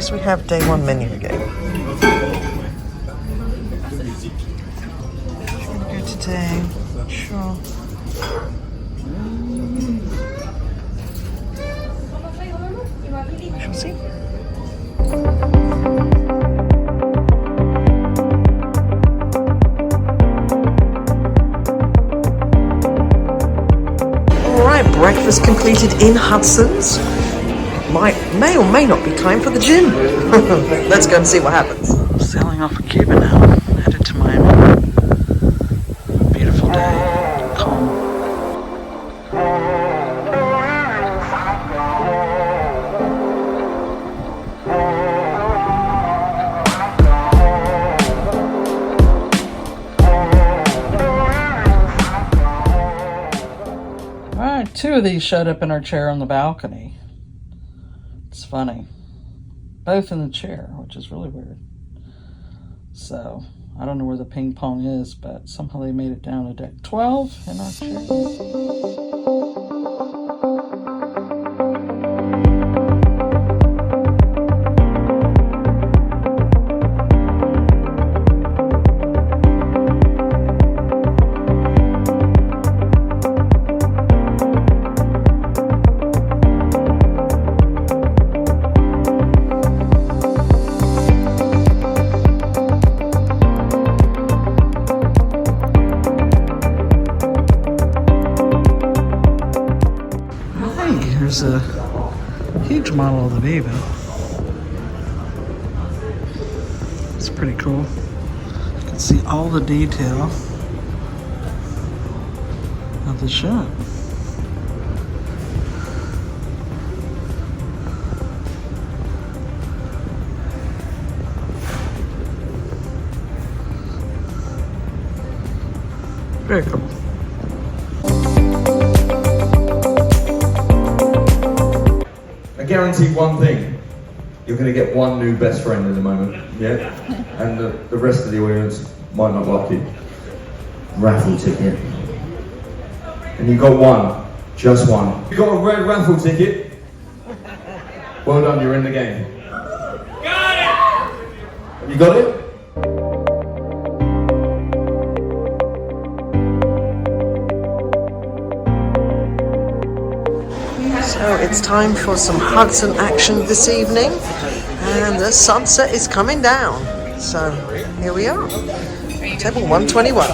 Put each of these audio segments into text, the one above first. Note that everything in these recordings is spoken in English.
least we have day one menu again. Go today. Sure. We shall see. Alright, breakfast completed in Hudsons. May or may not be time for the gym. Let's go and see what happens. Sailing off of Cuba now, headed to Miami. Beautiful day, calm. Alright, 2 of these showed up in our chair on the balcony. It's funny. Both in the chair, which is really weird. So, I don't know where the ping pong is, but somehow they made it down to deck 12 in our chair. There's a huge model of the Viva. It's pretty cool. You can see all the detail of the ship. Very cool. Guarantee one thing, you're going to get one new best friend in the moment, yeah? And the rest of the audience might not like you. Raffle ticket. And you got one, just one. You got a red raffle ticket? Well done, you're in the game. Got it! Have you got it? So it's time for some Hudson action this evening, and the sunset is coming down. So here we are, table 121.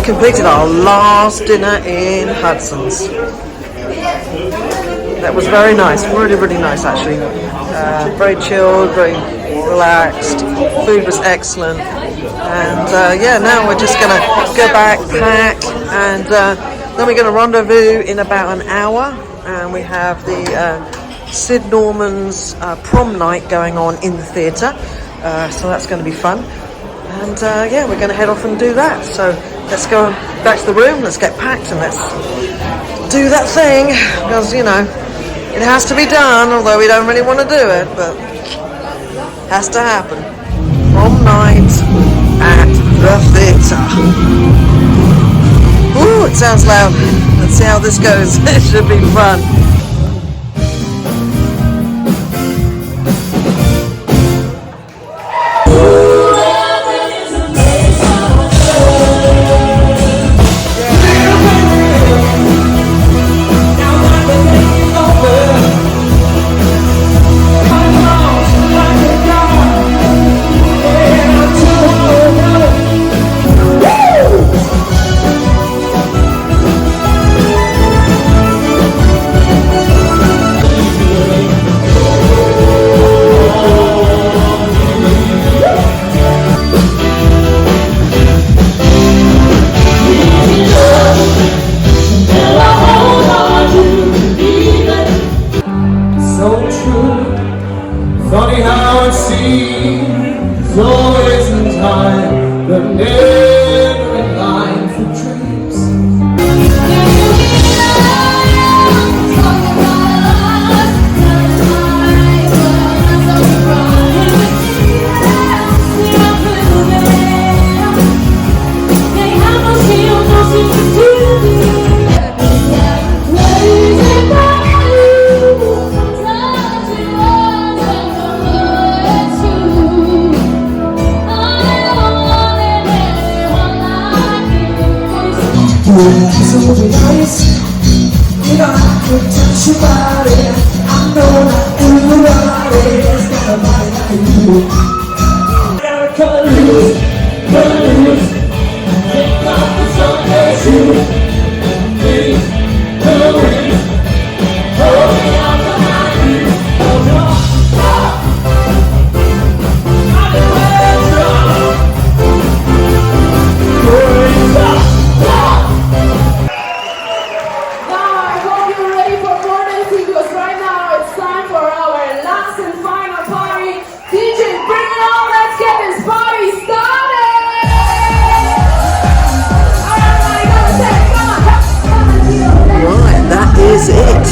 Completed our last dinner in Hudsons. That was very nice, really nice actually. Very chilled, very relaxed. Food was excellent, and yeah, now we're just gonna go back, pack, and then we're gonna rendezvous in about an hour, and we have the Sid Norman's prom night going on in the theatre, so that's going to be fun. And yeah, we're going to head off and do that. So let's go back to the room, let's get packed, and let's do that thing, because, you know, it has to be done, although we don't really want to do it, but it has to happen. Prom night at the theatre. Ooh, it sounds loud. Let's see how this goes. It should be fun. So be nice, you know I could touch your body. I know not everybody's got a body like you. Gotta cut loose, take off the Sunday shoes. Please, please, hold me out behind you. Oh no, I'm the is it.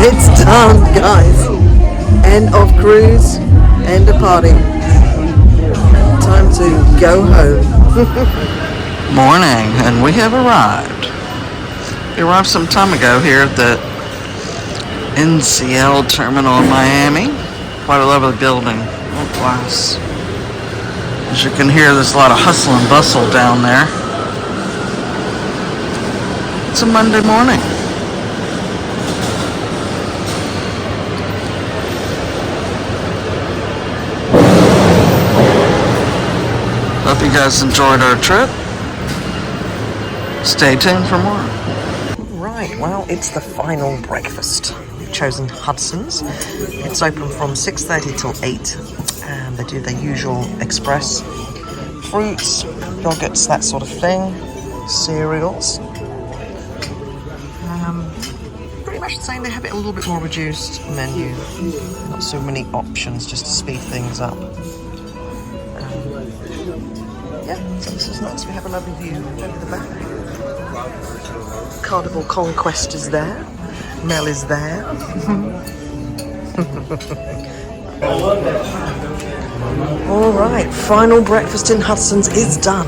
It's done, guys. End of cruise, end of party. Time to go home. Morning, and we have arrived. We arrived some time ago here at the NCL terminal in Miami. Quite a lovely building, all glass. As you can hear, there's a lot of hustle and bustle down there. It's a Monday morning. Hope you guys enjoyed our trip. Stay tuned for more. Right, well, it's the final breakfast. We've chosen Hudsons. It's open from 6:30 till 8, and they do their usual express fruits, yogurts, that sort of thing, cereals. Pretty much the same. They have it a little bit more reduced menu. Not so many options, just to speed things up. Yeah, so this is nice. We have a lovely view over the back. Carnival Conquest is there. Mel is there. All right, final breakfast in Hudson's is done.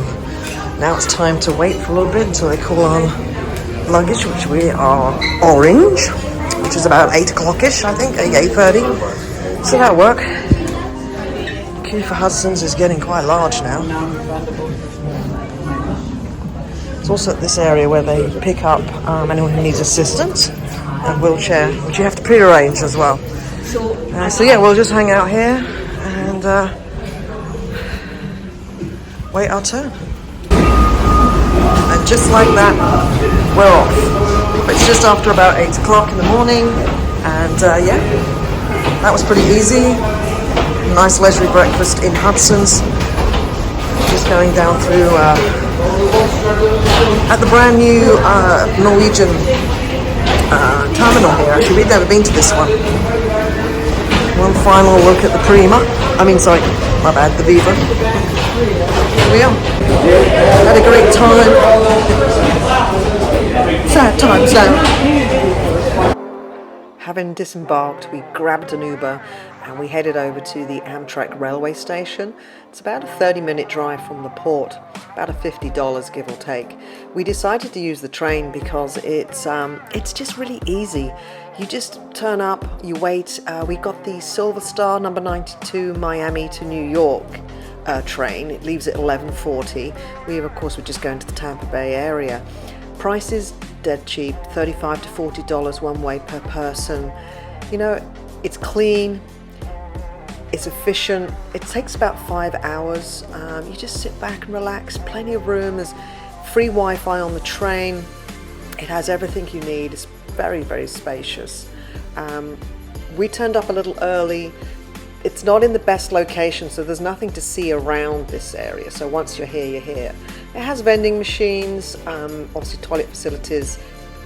Now it's time to wait for a little bit until they call on luggage, which we are orange, which is about 8 o'clock-ish, I think, 8:30. So that'll work. The queue for Hudson's is getting quite large now. It's also at this area where they pick up anyone who needs assistance and wheelchair, which you have to pre-arrange as well. So yeah, we'll just hang out here and wait our turn. And just like that, we're off. It's just after about 8 o'clock in the morning, and yeah, that was pretty easy. Nice leisurely breakfast in Hudson's. Just going down through at the brand new Norwegian terminal here. Actually, we've never been to this one. One final look at the Prima. My bad, the Viva. Here we are. Had a great time. Sad times now. Having disembarked, we grabbed an Uber and we headed over to the Amtrak railway station. It's about a 30-minute drive from the port, about a $50 give or take. We decided to use the train because it's just really easy. You just turn up, you wait. We got the Silver Star number 92 Miami to New York train. It leaves at 11:40. We of course were just going to the Tampa Bay area. Prices dead cheap, $35 to $40 one way per person. You know, it's clean, it's efficient. It takes about 5 hours. You just sit back and relax. Plenty of room. There's free Wi-Fi on the train. It has everything you need. It's very, very spacious. We turned up a little early. It's not in the best location, so there's nothing to see around this area. So once you're here, you're here. It has vending machines, obviously toilet facilities,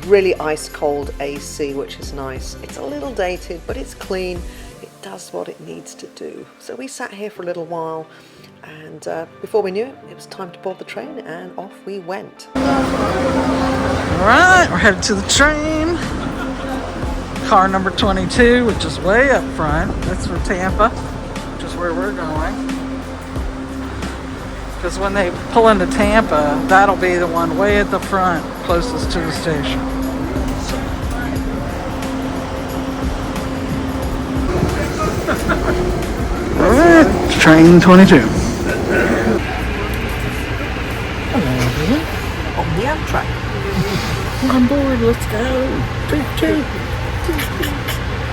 really ice cold AC, which is nice. It's a little dated, but it's clean. It does what it needs to do. So we sat here for a little while, and before we knew it, it was time to board the train, and off we went. All right, we're headed to the train. Car number 22, which is way up front. That's for Tampa, which is where we're going. Because when they pull into Tampa, that'll be the one way at the front, closest to the station. All right, train 22. On the Amtrak. on board, let's go. Choo-choo.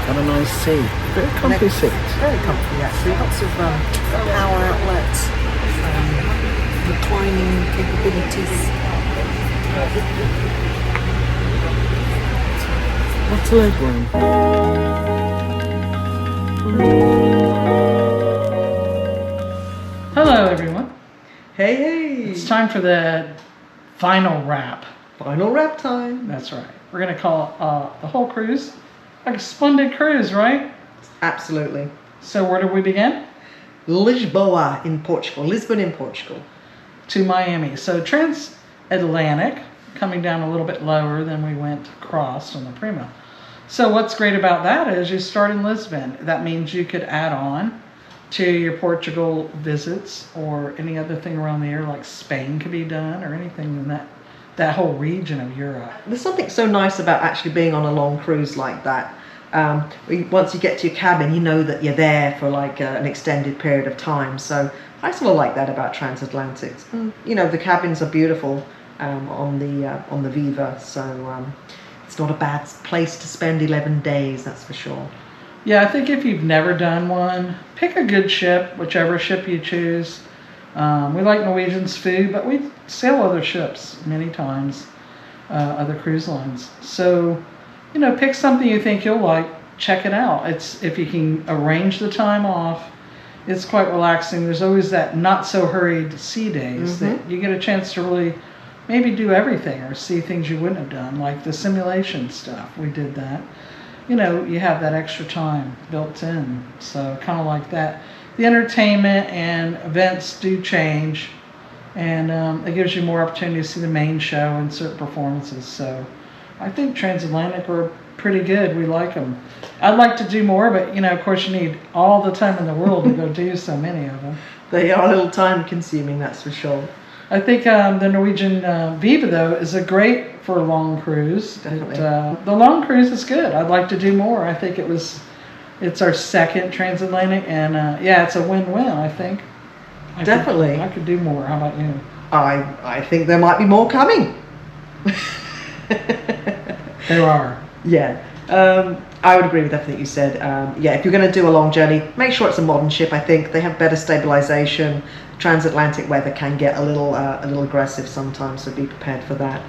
Got a nice seat. Very comfy seat. Very comfy actually. Lots of power outlets, reclining capabilities. Lots of leg room. Hello everyone. Hey, hey! It's time for the final wrap. Final wrap time. That's right. We're going to call the whole cruise like a splendid cruise, right? Absolutely. So where do we begin? Lisboa in Portugal. Lisbon in Portugal. To Miami. So Transatlantic, coming down a little bit lower than we went across on the Prima. So what's great about that is you start in Lisbon. That means you could add on to your Portugal visits or any other thing around the air, like Spain could be done or anything in that whole region of Europe. There's something so nice about actually being on a long cruise like that. Once you get to your cabin, you know that you're there for like an extended period of time. So I sort of like that about Transatlantic. You know, the cabins are beautiful on the Viva, so it's not a bad place to spend 11 days, that's for sure. Yeah, I think if you've never done one, pick a good ship, whichever ship you choose. We like Norwegian's food, but we sail other ships many times, other cruise lines. So, you know, pick something you think you'll like, check it out. If you can arrange the time off, it's quite relaxing. There's always that not so hurried sea days that you get a chance to really maybe do everything or see things you wouldn't have done, like the simulation stuff. We did that. You know, you have that extra time built in, so kind of like that. The entertainment and events do change, and it gives you more opportunity to see the main show and certain performances. So I think Transatlantic are pretty good. We like them. I'd like to do more, but you know, of course, you need all the time in the world to go do so many of them. They are a little time consuming, that's for sure. I think the Norwegian Viva, though, is a great for a long cruise. Definitely. The long cruise is good. I'd like to do more. I think it's our second Transatlantic, and yeah, it's a win-win, I think. Definitely. I could do more. How about you? I think there might be more coming. There are. Yeah. I would agree with everything you said. Yeah, if you're going to do a long journey, make sure it's a modern ship. I think they have better stabilization. Transatlantic weather can get a little aggressive sometimes, so be prepared for that.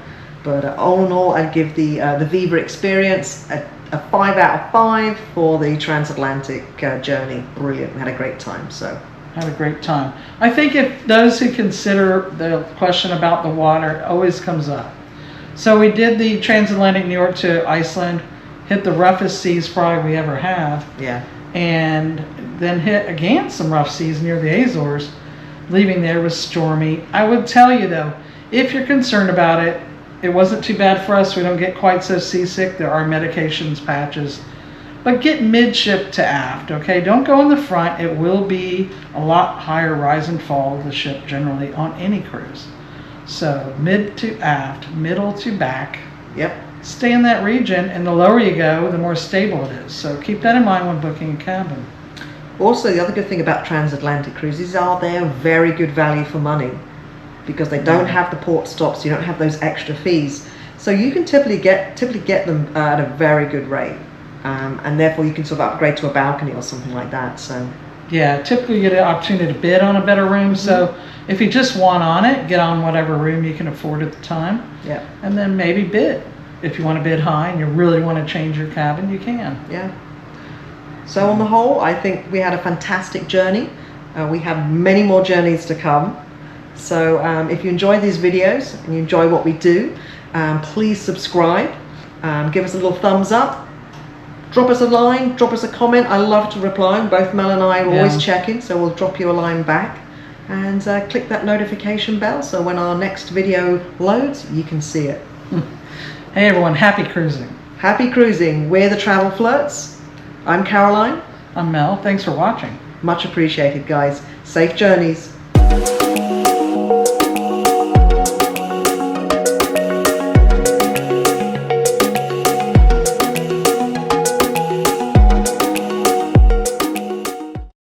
But all in all, I'd give the Viva experience a 5 out of 5 for the Transatlantic journey. Brilliant. We had a great time. So had a great time. I think if those who consider the question about the water always comes up. So we did the Transatlantic New York to Iceland, hit the roughest seas probably we ever have. yeah. And then hit again some rough seas near the Azores. Leaving there was stormy. I would tell you though, if you're concerned about it, it wasn't too bad for us. We don't get quite so seasick. There are medications, patches. But get midship to aft, okay? Don't go in the front. It will be a lot higher rise and fall of the ship generally on any cruise. So mid to aft, middle to back. Yep. Stay in that region, and the lower you go, the more stable it is. So keep that in mind when booking a cabin. Also, the other good thing about transatlantic cruises are they're very good value for money because they don't have the port stops, you don't have those extra fees. So you can typically get them at a very good rate. And therefore you can sort of upgrade to a balcony or something like that. So yeah, typically you get an opportunity to bid on a better room. So if you just want on it, get on whatever room you can afford at the time. yeah. And then maybe bid. If you want to bid high and you really want to change your cabin, you can. Yeah. So on the whole, I think we had a fantastic journey. We have many more journeys to come. So if you enjoy these videos and you enjoy what we do, please subscribe. Give us a little thumbs up. Drop us a line, drop us a comment. I love to reply. Both Mel and I are always checking, so we'll drop you a line back. And click that notification bell so when our next video loads, you can see it. Hey everyone, happy cruising. Happy cruising. We're the TravelFlirts. I'm Caroline. I'm Mel. Thanks for watching. Much appreciated, guys. Safe journeys.